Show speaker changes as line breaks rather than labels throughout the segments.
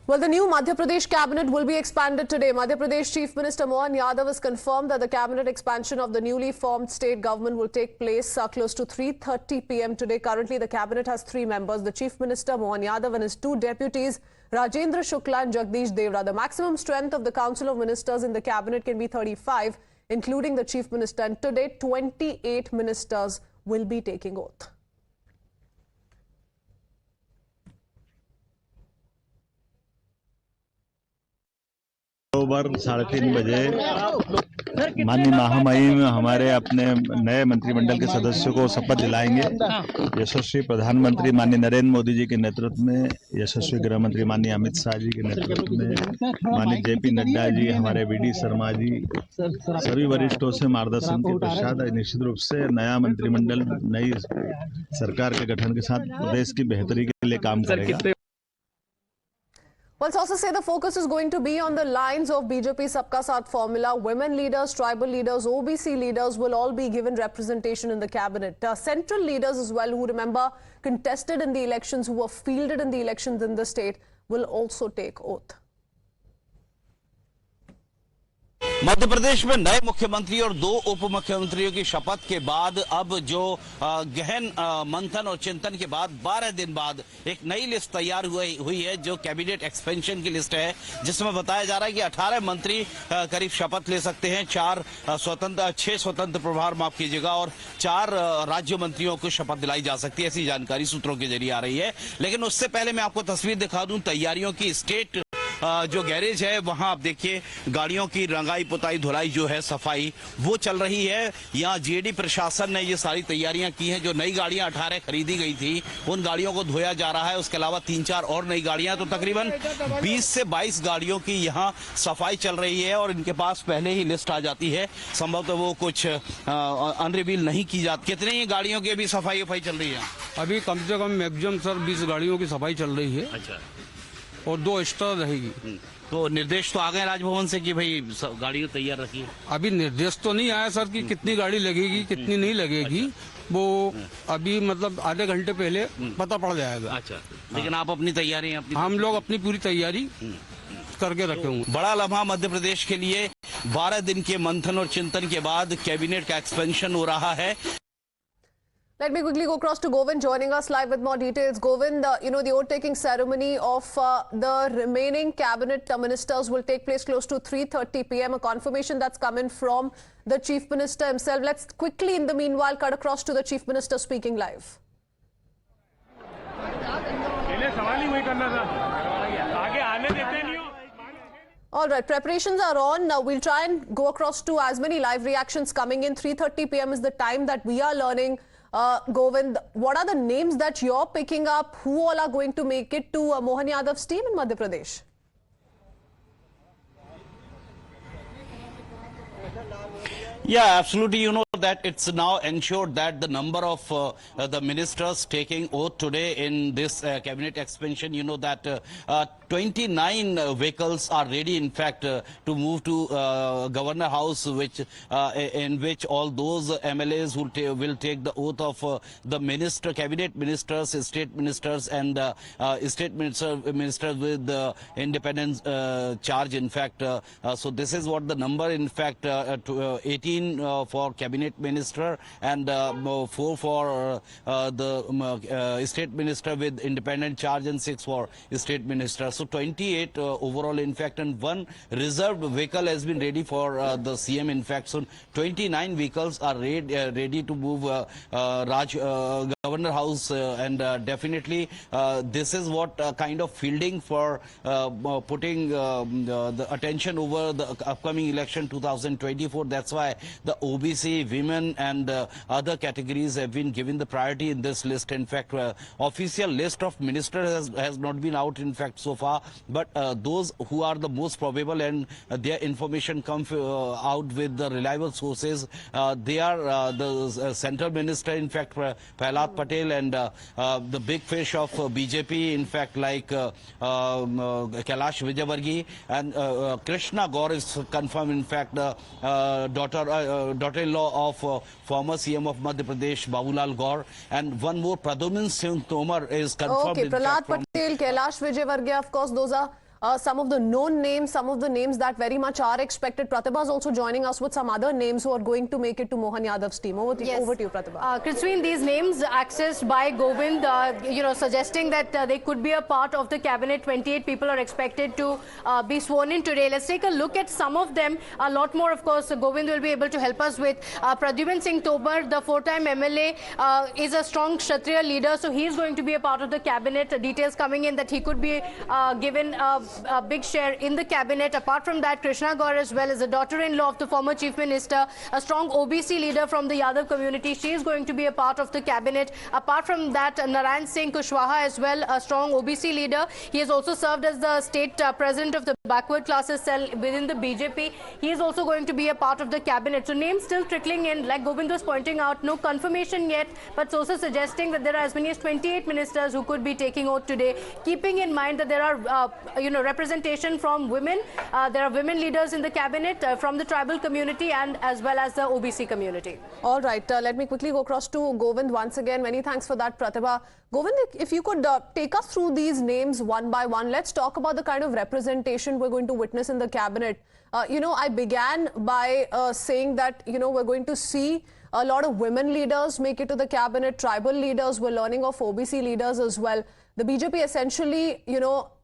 Well, the new Madhya Pradesh cabinet will be expanded today. Madhya Pradesh Chief Minister Mohan Yadav has confirmed that the cabinet expansion of the newly formed state government will take place close to 3:30 p.m. today. Currently, the cabinet has 3 members: the Chief Minister Mohan Yadav and his 2 deputies, Rajendra Shukla and Jagdish Devra. The maximum strength of the Council of Ministers in the cabinet can be 35, including the Chief Minister. And today, 28 ministers will be taking oath.
Over 3:30 बजे माननीय महामहिम हमारे अपने नए मंत्रिमंडल के सदस्यों को शपथ दिलाएंगे। यशस्वी प्रधानमंत्री माननीय नरेंद्र मोदी जी के नेतृत्व में, यशस्वी गृह मंत्री माननीय अमित शाह जी के नेतृत्व में, माननीय जेपी नड्डा जी, हमारे वीडी शर्मा जी, सभी वरिष्ठों से मार्गदर्शन के पश्चात निश्चित रूप से नया मंत्रिमंडल नई सरकार के गठन के साथ प्रदेश की बेहतरी के लिए काम करेगा।
Let's also say the focus is going to be on the lines of BJP Sabka Saath formula. Women leaders, tribal leaders, OBC leaders will all be given representation in the cabinet. Central leaders as well, who remember contested in the elections, who were fielded in the elections in the state, will also take oath.
Madhya Pradesh में नए मुख्यमंत्री और 2 उप मुख्यमंत्रियों की शपथ के बाद अब जो गहन मंथन और चिंतन के बाद 12 दिन बाद एक नई लिस्ट तैयार हुई है, जो कैबिनेट एक्सपेंशन की लिस्ट है, जिसमें बताया जा रहा है कि 18 मंत्री करीब शपथ ले सकते हैं, 6 स्वतंत्र प्रभार माफ कीजिएगा, और 4 राज्य मंत्रियों को शपथ दिलाई जा सकती है। ऐसी जानकारी सूत्रों के जरिए आ रही है। लेकिन उससे पहले मैं आपको तस्वीर दिखा दूं तैयारियों की। स्टेट जो गैरेज है वहां आप देखिए गाड़ियों की रंगाई पुताई धुलाई जो है, सफाई वो चल रही है। यहाँ जीएडी प्रशासन ने ये सारी तैयारियां की हैं। जो नई गाड़ियां 18 खरीदी गई थी उन गाड़ियों को धोया जा रहा है। उसके अलावा 3-4 और नई गाड़ियां, तो तकरीबन 20 से 22 गाड़ियों की यहाँ सफाई चल रही है। और इनके पास पहले ही लिस्ट आ जाती है, संभवतः वो कुछ अनरिवील नहीं की जाती। कितनी ही गाड़ियों की अभी सफाई चल रही है?
अभी कम से कम मैक्सिमम सर 20 गाड़ियों की सफाई चल रही है।
अच्छा।
और 2 एक्स्ट्रा रहेगी।
तो निर्देश तो आ गए राजभवन से कि भाई गाड़ी तैयार रखिए?
अभी निर्देश तो नहीं आया सर कि कितनी गाड़ी लगेगी कितनी नहीं लगेगी। अच्छा। वो अभी मतलब आधे घंटे पहले पता पड़ जाएगा।
अच्छा। लेकिन आप अपनी तैयारी
हम लोग अपनी पूरी तैयारी करके रखे हुए।
बड़ा लम्हा मध्य प्रदेश के लिए 12 दिन के मंथन और चिंतन के बाद कैबिनेट का एक्सपेंशन हो रहा है।
Let me quickly go across to Govind, joining us live with more details. Govind, the oath-taking ceremony of the remaining cabinet ministers will take place close to 3:30 p.m. A confirmation that's come in from the Chief Minister himself. Let's quickly, in the meanwhile, cut across to the Chief Minister speaking live. All right, preparations are on. Now we'll try and go across to as many live reactions coming in. 3:30 p.m. is the time that we are learning. Govind, what are the names that you're picking up? Who all are going to make it to Mohan Yadav's team in Madhya Pradesh?
Yeah, absolutely. You know that it's now ensured that the number of the ministers taking oath today in this cabinet expansion, that 29 vehicles are ready, in fact, to move to Governor House, in which all those MLAs will take the oath of the cabinet ministers, state ministers, and state ministers with independent charge. In fact, so this is what the number. In fact, 18 for cabinet minister and 4 for the state minister with independent charge and 6 for state minister. So 28 overall, in fact, and 1 reserved vehicle has been ready for the CM. In fact, so 29 vehicles are ready to move Governor House, and definitely this is what kind of fielding for putting the attention over the upcoming election 2024. That's why the OBC, women and other categories have been given the priority in this list. In fact, official list of ministers has not been out, in fact, so far, but those who are the most probable and their information comes out with the reliable sources, they are the central minister, in fact, Prahlad Patel, and the big fish of BJP, in fact, like Kailash Vijayvargiya, and Krishna Gaur is confirmed, in fact, daughter-in-law of former CM of Madhya Pradesh, Babulal Gaur, and one more, Pradyumna Singh Tomar, is confirmed.
Okay, Prahlad Patel, Kailash Vijayvargiya, of course, those are some of the known names, some of the names that very much are expected. Pratibha is also joining us with some other names who are going to make it to Mohan Yadav's team. Over to you, Pratibha.
Christine, these names accessed by Govind, suggesting that they could be a part of the cabinet. 28 people are expected to be sworn in today. Let's take a look at some of them. A lot more, of course, Govind will be able to help us with. Pradyuman Singh Tobar, the four-time MLA, is a strong Kshatriya leader, so he is going to be a part of the cabinet. Details coming in that he could be given a big share in the cabinet. Apart from that, Krishna Gaur as well as a daughter-in-law of the former chief minister, a strong OBC leader from the Yadav community. She is going to be a part of the cabinet. Apart from that, Narayan Singh Kushwaha as well, a strong OBC leader. He has also served as the state president of the backward classes cell within the BJP. He is also going to be a part of the cabinet. So names still trickling in, like Govind was pointing out, no confirmation yet, but sources suggesting that there are as many as 28 ministers who could be taking oath today, keeping in mind that there are representation from women. There are women leaders in the cabinet from the tribal community and as well as the OBC community.
All right, let me quickly go across to Govind once again. Many thanks for that, Pratibha. Govind, if you could take us through these names one by one, let's talk about the kind of representation we're going to witness in the cabinet. I began by saying that, we're going to see a lot of women leaders make it to the cabinet, tribal leaders. We're learning of OBC leaders as well. The BJP essentially,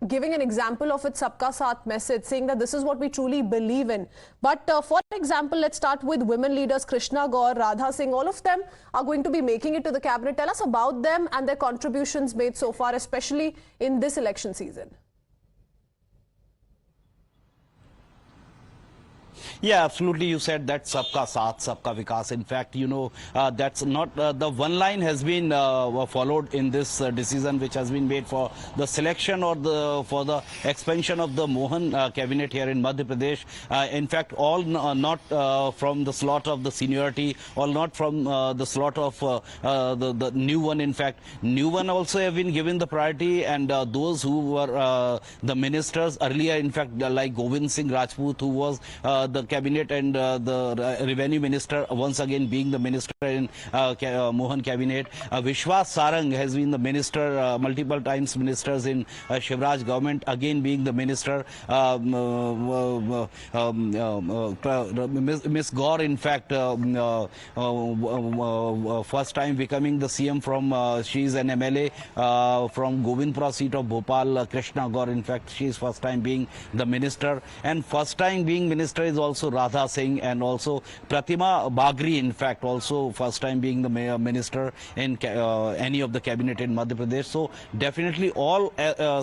giving an example of its Sabka Saath message, saying that this is what we truly believe in. But for example, let's start with women leaders, Krishna Gaur, Radha Singh. All of them are going to be making it to the cabinet. Tell us about them and their contributions made so far, especially in this election season.
Yeah, absolutely. You said that Sabka Saath, Sabka Vikas. In fact, that's not the one line has been followed in this decision, which has been made for the selection or for the expansion of the Mohan cabinet here in Madhya Pradesh. In fact, all not from the slot of the seniority, all not from the slot of the new one. In fact, new one also have been given the priority, and those who were the ministers earlier, in fact, like Govind Singh Rajput, who was the cabinet and the revenue minister, once again being the minister in Mohan cabinet. Vishwas Sarang has been the minister, multiple times ministers in Shivraj government, again being the minister. Miss Gaur, in fact, first time becoming the CM from, she is an MLA from Govindpura seat of Bhopal. Krishna Gaur, in fact, she is first time being the minister, and first time being minister is also Radha Singh, and also Pratima Bagri, in fact, also first time being the minister in any of the cabinet in Madhya Pradesh. So definitely all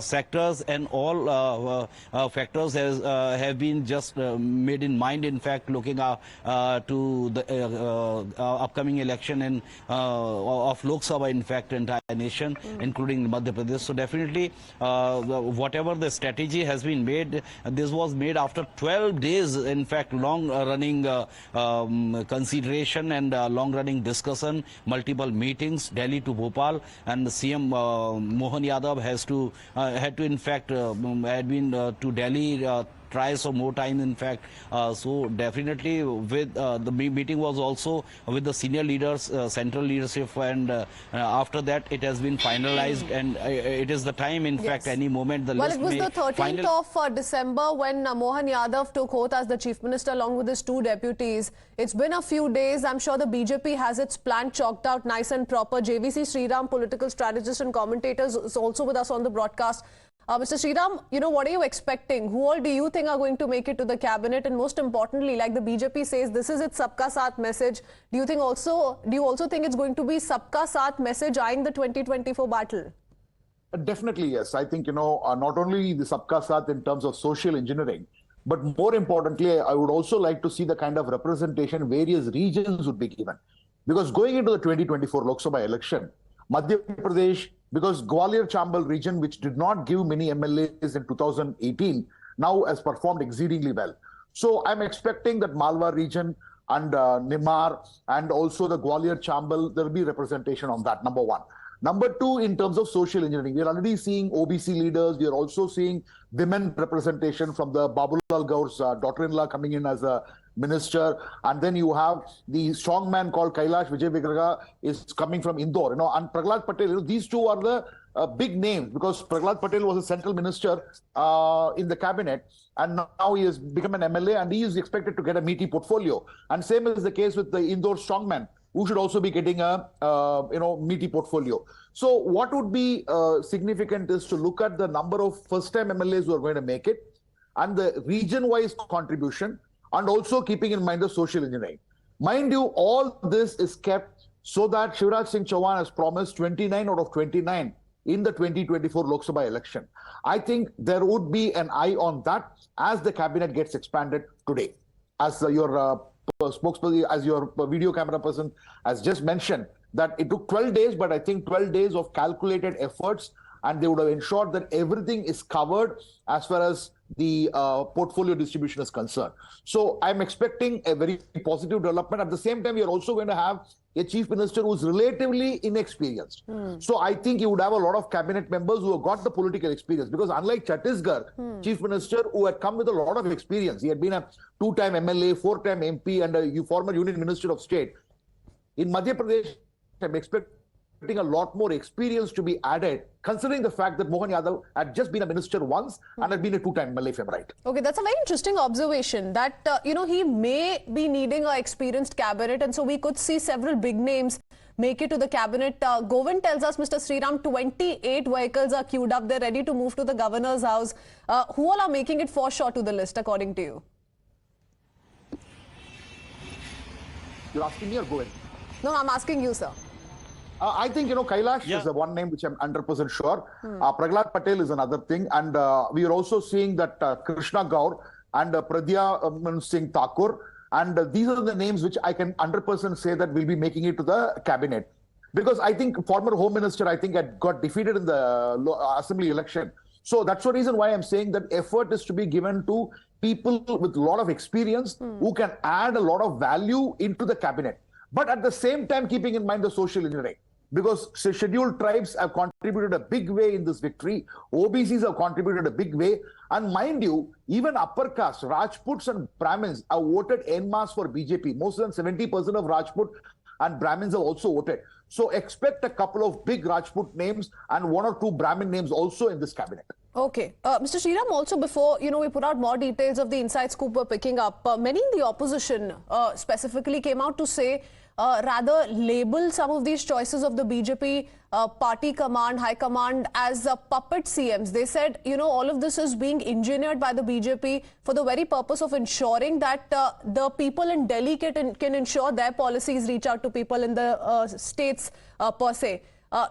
sectors and all factors have been just made in mind, in fact, looking to the upcoming election of Lok Sabha, in fact, entire nation, including Madhya Pradesh. So definitely whatever the strategy has been made, this was made after 12 days, in fact, long-running consideration and long-running discussion, multiple meetings, Delhi to Bhopal, and the CM Mohan Yadav had to in fact had been to Delhi try some more time, in fact. So definitely with the meeting was also with the senior leaders, central leadership, and after that it has been finalized, and it is the time, in fact, any moment the list
it was the 13th of December when Mohan Yadav took oath as the chief minister along with his two deputies. It's been a few days. I'm sure the BJP has its plan chalked out nice and proper. JVC Sriram, political strategist and commentator, is also with us on the broadcast. Mr. Sriram, what are you expecting? Who all do you think are going to make it to the cabinet? And most importantly, like the BJP says, this is its Sabka Saath message. Do you also think it's going to be Sabka Saath message eyeing the 2024 battle?
Definitely, yes. I think, not only the Sabka Saath in terms of social engineering, but more importantly, I would also like to see the kind of representation various regions would be given. Because going into the 2024 Lok Sabha election, Madhya Pradesh, because Gwalior Chambal region, which did not give many MLAs in 2018, now has performed exceedingly well. So I'm expecting that Malwa region and Nimar and also the Gwalior Chambal, there will be representation on that, number one. Number two, in terms of social engineering, we are already seeing OBC leaders. We are also seeing women representation from the Babulal Gaur's daughter-in-law coming in as a minister. And then you have the strong man called Kailash Vijay Vigraha is coming from Indore, and Prahlad Patel. These two are the big names, because Prahlad Patel was a central minister in the cabinet, and now he has become an MLA, and he is expected to get a meaty portfolio. And same is the case with the Indore strongman, who should also be getting a meaty portfolio. So what would be significant is to look at the number of first-time MLAs who are going to make it, and the region-wise contribution, and also keeping in mind the social engineering. Mind you, all this is kept so that Shivraj Singh Chauhan has promised 29 out of 29 in the 2024 Lok Sabha election. I think there would be an eye on that as the cabinet gets expanded today. As your spokesperson, as your video camera person has just mentioned, that it took 12 days, but I think 12 days of calculated efforts, and they would have ensured that everything is covered as far as the portfolio distribution is concerned. So I'm expecting a very positive development. At the same time, we are also going to have a chief minister who is relatively inexperienced. So I think you would have a lot of cabinet members who have got the political experience, because unlike Chhattisgarh, chief minister who had come with a lot of experience, he had been a 2-time MLA, 4-time MP, and a former union minister of state. In Madhya Pradesh, I'm expecting a lot more experience to be added, considering the fact that Mohan Yadav had just been a minister once and had been a 2-time MLA, if I'm right.
Okay, that's a very interesting observation that, he may be needing an experienced cabinet, and so we could see several big names make it to the cabinet. Govind tells us, Mr. Sriram, 28 vehicles are queued up. They're ready to move to the governor's house. Who all are making it for sure to the list, according to you?
You're asking me or Govind?
No, I'm asking you, sir.
I think, Kailash is the one name which I'm 100% sure. Prahlad Patel is another thing. And we are also seeing that Krishna Gaur and Pradya Singh Thakur. And these are the names which I can 100% say that will be making it to the cabinet. Because I think former Home Minister, had got defeated in the assembly election. So that's the reason why I'm saying that effort is to be given to people with a lot of experience who can add a lot of value into the cabinet. But at the same time, keeping in mind the social engineering. Because scheduled tribes have contributed a big way in this victory. OBCs have contributed a big way. And mind you, even upper caste, Rajputs and Brahmins have voted en masse for BJP. More than 70% of Rajput and Brahmins have also voted. So expect a couple of big Rajput names and 1 or 2 Brahmin names also in this cabinet.
Okay. Mr. Sriram, also before, we put out more details of the inside scoop we're picking up, many in the opposition specifically came out to say, rather label some of these choices of the BJP party command, high command as puppet CMs. They said, all of this is being engineered by the BJP for the very purpose of ensuring that the people in Delhi can ensure their policies reach out to people in the states per se.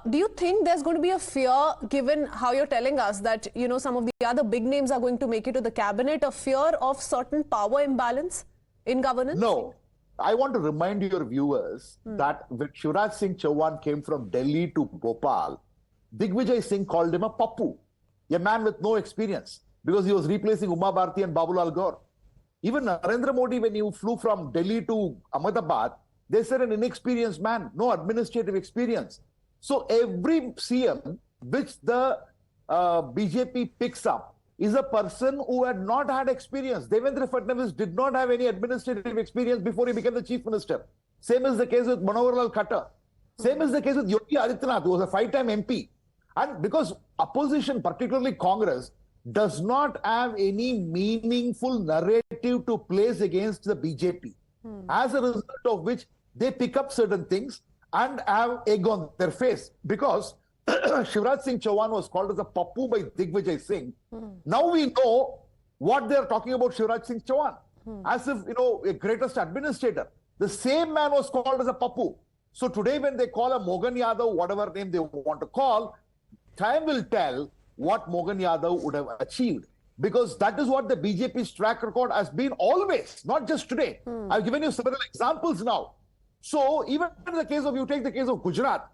Do you think there's going to be a fear, given how you're telling us that, some of the other big names are going to make it to the cabinet, a fear of certain power imbalance in governance?
No. I want to remind your viewers that when Shivraj Singh Chauhan came from Delhi to Bhopal, Digvijay Singh called him a pappu, a man with no experience, because he was replacing Uma Bharti and Babulal Gaur. Even Narendra Modi, when he flew from Delhi to Ahmedabad, they said an inexperienced man, no administrative experience. So every CM which the BJP picks up is a person who had not had experience. Devendra Fadnavis did not have any administrative experience before he became the chief minister. Same is the case with Manoharlal Khattar. Same is the case with Yogi Adityanath, who was a 5-time MP. And because opposition, particularly Congress, does not have any meaningful narrative to place against the BJP, as a result of which they pick up certain things and have egg on their face. Because Shivraj Singh Chauhan was called as a pappu by Digvijay Singh. Now we know what they are talking about Shivraj Singh Chauhan, as if, a greatest administrator. The same man was called as a pappu. So today when they call a Mohan Yadav, whatever name they want to call, time will tell what Mohan Yadav would have achieved. Because that is what the BJP's track record has been always, not just today. I've given you several examples now. So even in the case of, you take the case of Gujarat,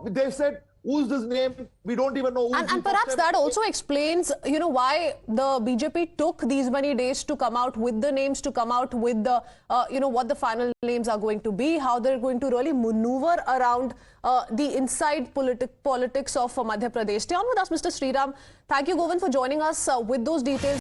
they said, who's this name? We don't even know.
And perhaps that also explains, why the BJP took these many days to come out with the names, to come out with the, what the final names are going to be, how they're going to really maneuver around the inside politics of Madhya Pradesh. Stay on with us, Mr. Sriram. Thank you, Govind, for joining us with those details.